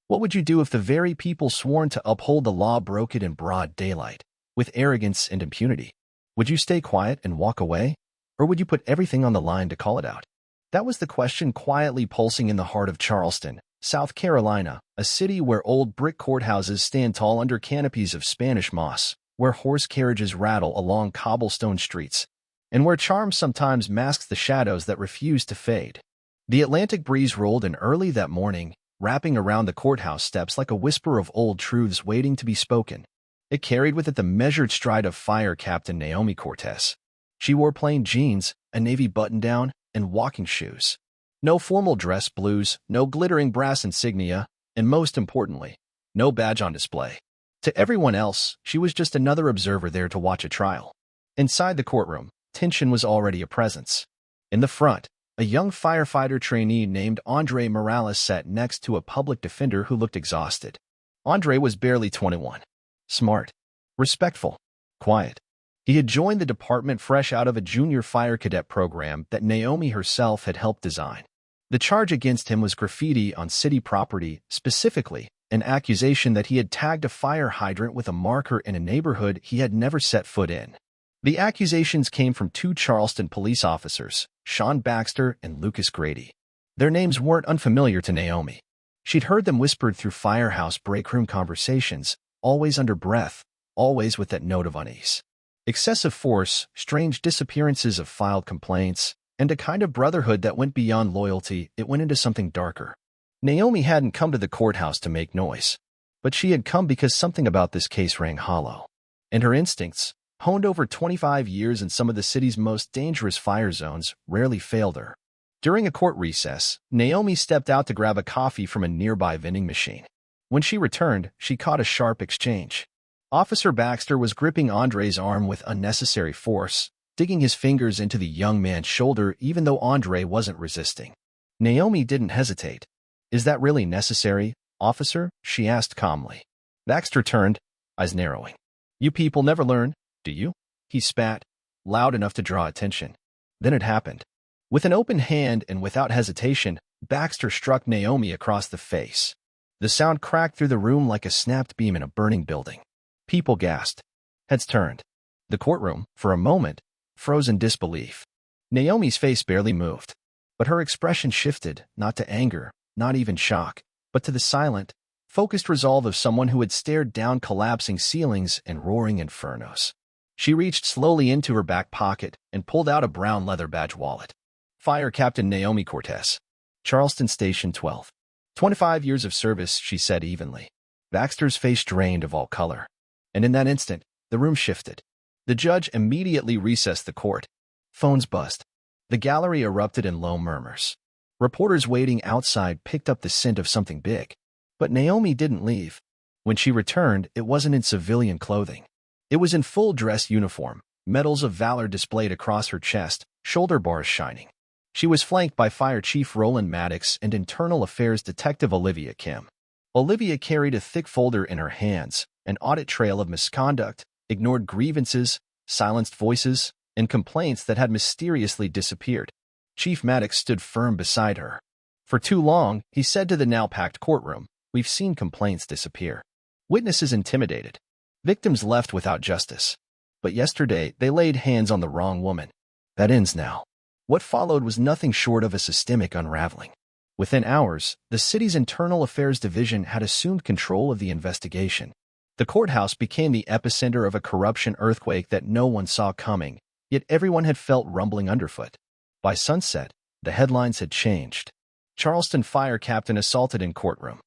What would you do if the very people sworn to uphold the law broke it in broad daylight, with arrogance and impunity? Would you stay quiet and walk away? Or would you put everything on the line to call it out? That was the question quietly pulsing in the heart of Charleston, South Carolina, a city where old brick courthouses stand tall under canopies of Spanish moss, where horse carriages rattle along cobblestone streets, and where charm sometimes masks the shadows that refuse to fade. The Atlantic breeze rolled in early that morning, wrapping around the courthouse steps like a whisper of old truths waiting to be spoken. It carried with it the measured stride of Fire Captain Naomi Cortez. She wore plain jeans, a navy button-down, and walking shoes. No formal dress blues, no glittering brass insignia, and most importantly, no badge on display. To everyone else, she was just another observer there to watch a trial. Inside the courtroom, tension was already a presence. In the front, a young firefighter trainee named Andre Morales sat next to a public defender who looked exhausted. Andre was barely 21. Smart, respectful, quiet. He had joined the department fresh out of a junior fire cadet program that Naomi herself had helped design. The charge against him was graffiti on city property, specifically an accusation that he had tagged a fire hydrant with a marker in a neighborhood he had never set foot in. The accusations came from two Charleston police officers, Sean Baxter and Lucas Grady. Their names weren't unfamiliar to Naomi. She'd heard them whispered through firehouse breakroom conversations, always under breath, always with that note of unease. Excessive force, strange disappearances of filed complaints, and a kind of brotherhood that went beyond loyalty. It went into something darker. Naomi hadn't come to the courthouse to make noise, but she had come because something about this case rang hollow. And her instincts, honed over 25 years in some of the city's most dangerous fire zones, rarely failed her. During a court recess, Naomi stepped out to grab a coffee from a nearby vending machine. When she returned, she caught a sharp exchange. Officer Baxter was gripping Andre's arm with unnecessary force, digging his fingers into the young man's shoulder even though Andre wasn't resisting. Naomi didn't hesitate. "Is that really necessary, officer?" she asked calmly. Baxter turned, eyes narrowing. "You people never learn, do you?" he spat, loud enough to draw attention. Then it happened. With an open hand and without hesitation, Baxter struck Naomi across the face. The sound cracked through the room like a snapped beam in a burning building. People gasped. Heads turned. The courtroom, for a moment, froze in disbelief. Naomi's face barely moved, but her expression shifted, not to anger, not even shock, but to the silent, focused resolve of someone who had stared down collapsing ceilings and roaring infernos. She reached slowly into her back pocket and pulled out a brown leather badge wallet. "Fire Captain Naomi Cortez, Charleston Station 12. 25 years of service," she said evenly. Baxter's face drained of all color. And in that instant, the room shifted. The judge immediately recessed the court. Phones buzzed. The gallery erupted in low murmurs. Reporters waiting outside picked up the scent of something big. But Naomi didn't leave. When she returned, it wasn't in civilian clothing. It was in full dress uniform, medals of valor displayed across her chest, shoulder bars shining. She was flanked by Fire Chief Roland Maddox and Internal Affairs Detective Olivia Kim. Olivia carried a thick folder in her hands, an audit trail of misconduct, ignored grievances, silenced voices, and complaints that had mysteriously disappeared. Chief Maddox stood firm beside her. "For too long," he said to the now-packed courtroom, "we've seen complaints disappear. Witnesses intimidated. Victims left without justice. But yesterday, they laid hands on the wrong woman. That ends now." What followed was nothing short of a systemic unraveling. Within hours, the city's Internal Affairs Division had assumed control of the investigation. The courthouse became the epicenter of a corruption earthquake that no one saw coming, yet everyone had felt rumbling underfoot. By sunset, the headlines had changed. Charleston Fire Captain assaulted in courtroom.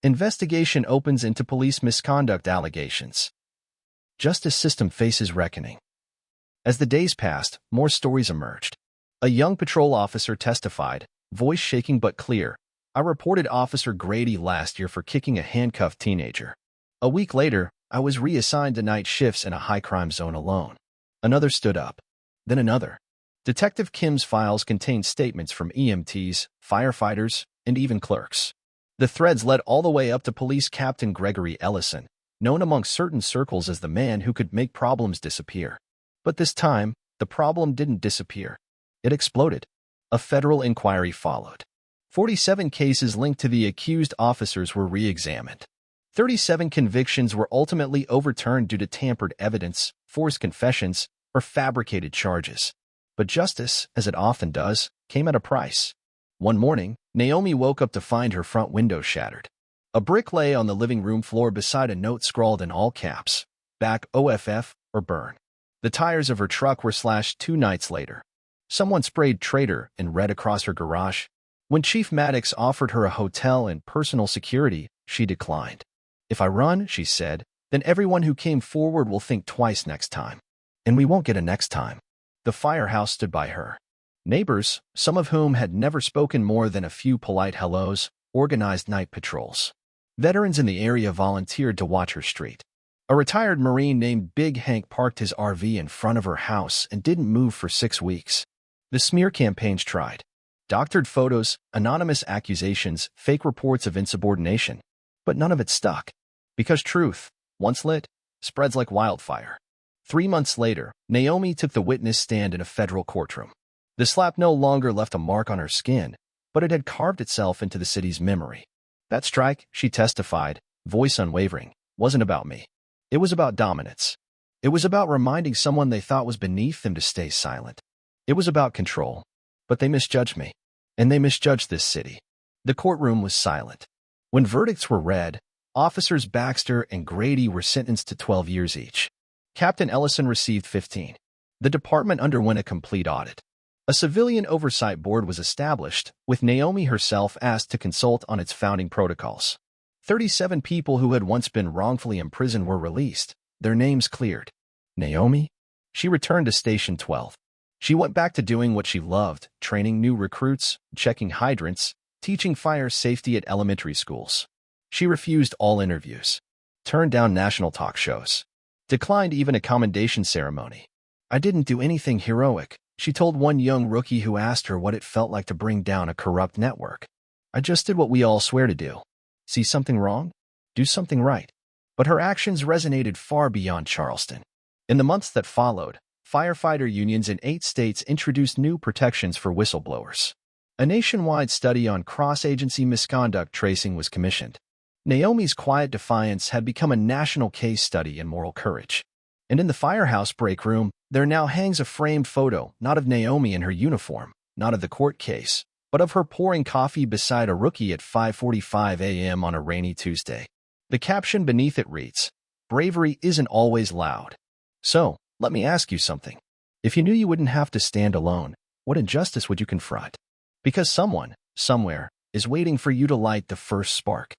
Investigation opens into police misconduct allegations. Justice system faces reckoning. As the days passed, more stories emerged. A young patrol officer testified, voice shaking but clear. "I reported Officer Grady last year for kicking a handcuffed teenager. A week later, I was reassigned to night shifts in a high-crime zone alone." Another stood up. Then another. Detective Kim's files contained statements from EMTs, firefighters, and even clerks. The threads led all the way up to Police Captain Gregory Ellison, known among certain circles as the man who could make problems disappear. But this time, the problem didn't disappear. It exploded. A federal inquiry followed. 47 cases linked to the accused officers were re-examined. 37 convictions were ultimately overturned due to tampered evidence, forced confessions, or fabricated charges. But justice, as it often does, came at a price. One morning, Naomi woke up to find her front window shattered. A brick lay on the living room floor beside a note scrawled in all caps, "Back OFF or burn." The tires of her truck were slashed 2 nights later. Someone sprayed "traitor" in red across her garage. When Chief Maddox offered her a hotel and personal security, she declined. "If I run," she said, "then everyone who came forward will think twice next time. And we won't get a next time." The firehouse stood by her. Neighbors, some of whom had never spoken more than a few polite hellos, organized night patrols. Veterans in the area volunteered to watch her street. A retired Marine named Big Hank parked his RV in front of her house and didn't move for 6 weeks. The smear campaigns tried. Doctored photos, anonymous accusations, fake reports of insubordination. But none of it stuck. Because truth, once lit, spreads like wildfire. 3 months later, Naomi took the witness stand in a federal courtroom. The slap no longer left a mark on her skin, but it had carved itself into the city's memory. "That strike," she testified, voice unwavering, "wasn't about me. It was about dominance. It was about reminding someone they thought was beneath them to stay silent. It was about control. But they misjudged me. And they misjudged this city." The courtroom was silent. When verdicts were read, Officers Baxter and Grady were sentenced to 12 years each. Captain Ellison received 15. The department underwent a complete audit. A civilian oversight board was established, with Naomi herself asked to consult on its founding protocols. 37 people who had once been wrongfully imprisoned were released, their names cleared. Naomi? She returned to Station 12. She went back to doing what she loved, training new recruits, checking hydrants, teaching fire safety at elementary schools. She refused all interviews, turned down national talk shows, declined even a commendation ceremony. "I didn't do anything heroic," she told one young rookie who asked her what it felt like to bring down a corrupt network. "I just did what we all swear to do. See something wrong? Do something right." But her actions resonated far beyond Charleston. In the months that followed, firefighter unions in 8 states introduced new protections for whistleblowers. A nationwide study on cross-agency misconduct tracing was commissioned. Naomi's quiet defiance had become a national case study in moral courage. And in the firehouse break room, there now hangs a framed photo, not of Naomi in her uniform, not of the court case, but of her pouring coffee beside a rookie at 5:45 a.m. on a rainy Tuesday. The caption beneath it reads, "Bravery isn't always loud." So, let me ask you something. If you knew you wouldn't have to stand alone, what injustice would you confront? Because someone, somewhere, is waiting for you to light the first spark.